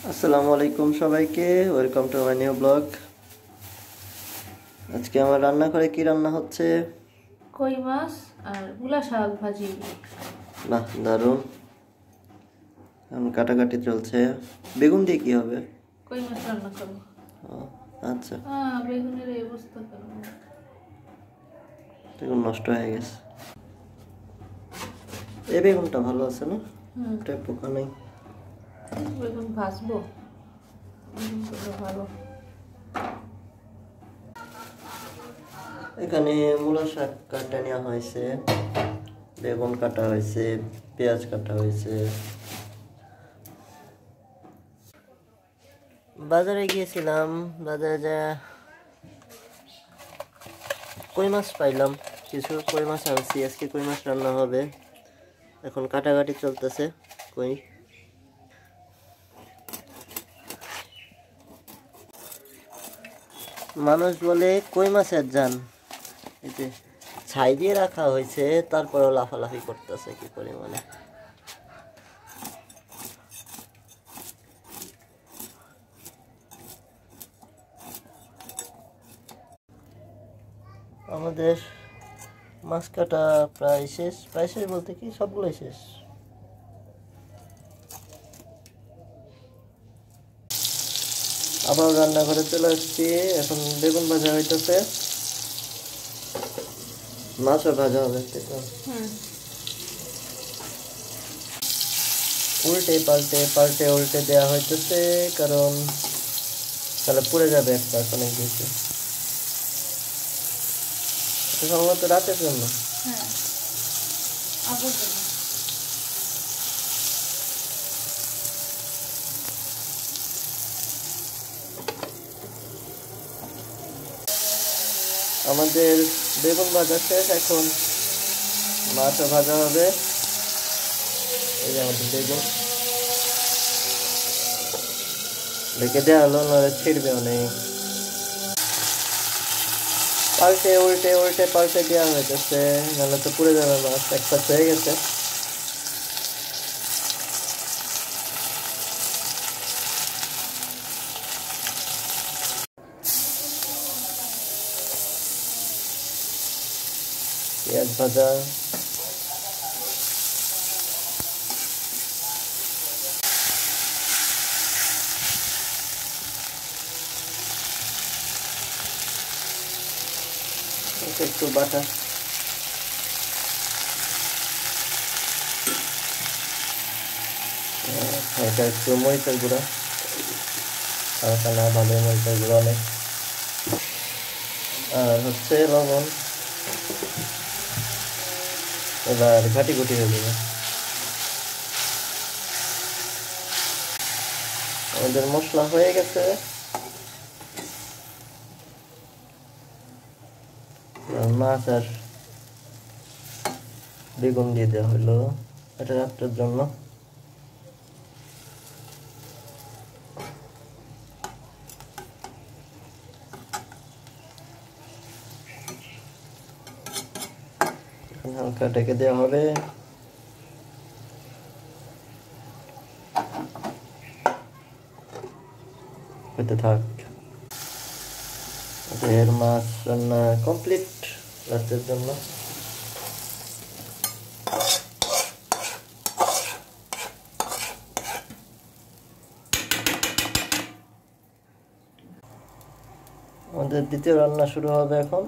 আসসালামু আলাইকুম সবাইকে, welcome to my new blog. আজকে আমার রান্না করে কি রান্না হচ্ছে? কই মাছ আর মূলা শাক ভাজি। বাহ, দারুণ। এখন কাটাকাটি চলছে। বেগুন দিয়ে কি হবে? কই মাছ রান্না করবো। ও, আচ্ছা। বেগুনের এই অবস্থা কেন? বেগুন নষ্ট হয়ে গেছে। এই বেগুনটা ভালো আছে না? এটা পোকা নেই। বেগুন ভাজবো, ভালো। এখানে মূলা শাক কাটা নেওয়া হয়েছে, বেগুন কাটা হয়েছে, পেঁয়াজ কাটা হয়েছে। বাজারে গিয়েছিলাম, বাজারে যা কই মাছ পাইলাম, কিছু কই মাছ আনছি। আজকে কই মাছ রান্না হবে। এখন কাটাকাটি চলতেছে কই। মানুষ বলে কই মাছের জান, এতে ছাই দিয়ে রাখা হয়েছে, তারপরেও লাফালাফি করতেছে কি পরিমাণে। আমাদের মাছ কাটা প্রায় শেষ, প্রায় শেষ বলতে কি সবগুলোই শেষ। আবার রান্নাঘরে চলে আসছি। এখন বেগুন ভাজা হইতেছে, মাছও ভাজা হবে। উল্টে পাল্টে পাল্টে উল্টে দেওয়া হইতেছে, কারণ তাহলে পুড়ে যাবে একটা অনেক বেশি। সম্ভবত রাতের জন্য। আমাদের বেগুন ভাজা শেষ, এখন মাছও ভাজা হবে। এই যে আমাদের বেগুন রেখে দেওয়া হলো, নাহলে ছিঁড়বে অনেক। পাল্টে উল্টে উল্টে পাল্টে দেওয়া হয়েছে, নাহলে তো পুড়ে যাবে মাছ। এক পাশ হয়ে গেছে। পেঁয়াজ ভাজা, একটু বাটা, এটা একটু মরিচের গুঁড়া, হালকা না ভালো মরিচের গুঁড়া অনেক, আর হচ্ছে লবণ। এবার ঘাটি ঘুটি হয়ে যাবে। আমাদের মশলা হয়ে গেছে। মাছ আর বেগুন দিয়ে দেওয়া হলো এটা রাত্রের জন্য। হালকা ঢেকে দেওয়া হবে। হতে থাক। এর মাছ রান্না কমপ্লিট রাতের জন্য। আমাদের দ্বিতীয় রান্না শুরু হবে এখন।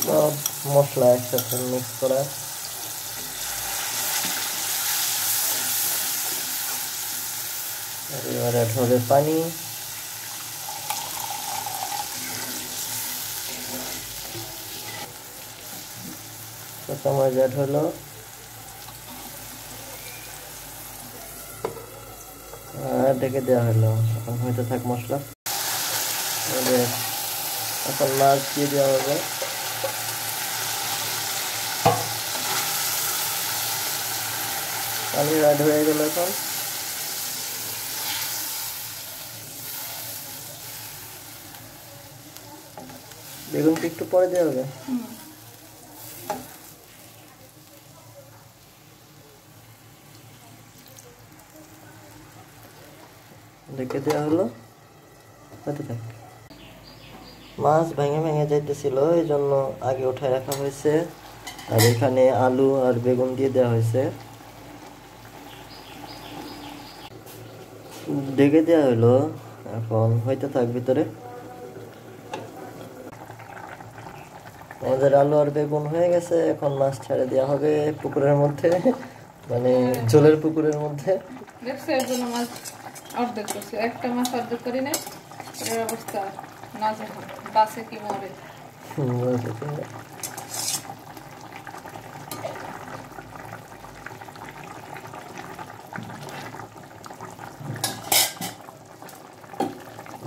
সব মশলা একসাথে মিক্স করা। এবার অ্যাড হবে পানি। কাঁচামরিচ অ্যাড হলো, আর ঢেকে দেওয়া হলো। এখন হইতে থাক মশলা। এখন মাছ দিয়ে দেওয়া হবে। পানি অ্যাড হয়ে গেল। এখন বেগুনটা একটু পরে দেওয়া হবে। ঢেকে দেওয়া হলো, হতে থাক। মাছ ভেঙে ভেঙে যাইতেছিল, এই জন্য আগে উঠায় রাখা হয়েছে। আর এখানে আলু আর বেগুন দিয়ে দেওয়া হয়েছে, ঢেকে দেওয়া হলো। এখন হইতে থাক ভিতরে। আমাদের আলু আর বেগুন হয়ে গেছে, এখন মাছ ছেড়ে দেওয়া হবে পুকুরের মধ্যে, মানে জলের পুকুরের মধ্যে। দেখছো এর জন্য মাছ অর্ধেক করছি, একটা মাছ অর্ধেক করি না, এর অবস্থা না দেখো বাসে কি মরে।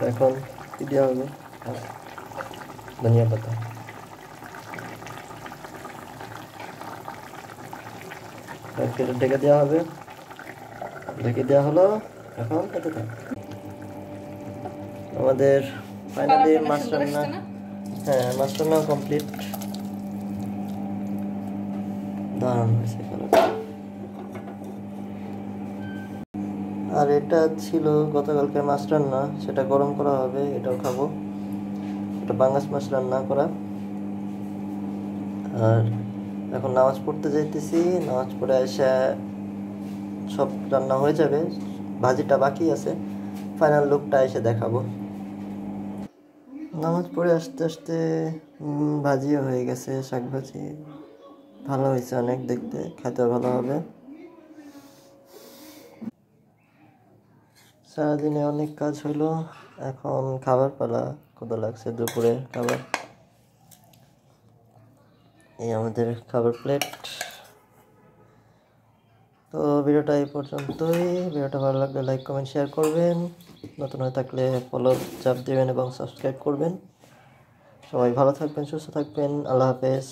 এখন কি দেওয়া হবে? ধনিয়া পাতা। ঢেকে দেওয়া হবে, ঢেকে দেওয়া হলো। এখন খেতে থাক। আমাদের ফাইনালি মাছ রান্না, হ্যাঁ মাছ রান্না কমপ্লিট। দারুণ হয়েছে কালার। আর এটা ছিল গতকালকে মাছ রান্না, সেটা গরম করা হবে, এটাও খাবো। এটা পাঙ্গাস মাছ রান্না করা। আর এখন নামাজ পড়তে যাইতেছি, নামাজ পড়ে এসে সব রান্না হয়ে যাবে, ভাজিটা বাকি আছে, ফাইনাল লুকটা এসে দেখাবো। নামাজ পড়ে আসতে আসতে ভাজিও হয়ে গেছে, শাক ভাজি ভালো হয়েছে অনেক, দেখতে খেতে ভালো হবে। সারাদিনে অনেক কাজ হইলো, এখন খাবার পালা, ক্ষুধা লাগছে, দুপুরে খাবার। এই আমাদের খাবার প্লেট। তো ভিডিওটা এই পর্যন্তই। ভিডিওটা ভালো লাগলে লাইক কমেন্ট শেয়ার করবেন, নতুন হয়ে থাকলে ফলো চাপ দেবেন এবং সাবস্ক্রাইব করবেন। সবাই ভালো থাকবেন, সুস্থ থাকবেন, আল্লাহ হাফেজ।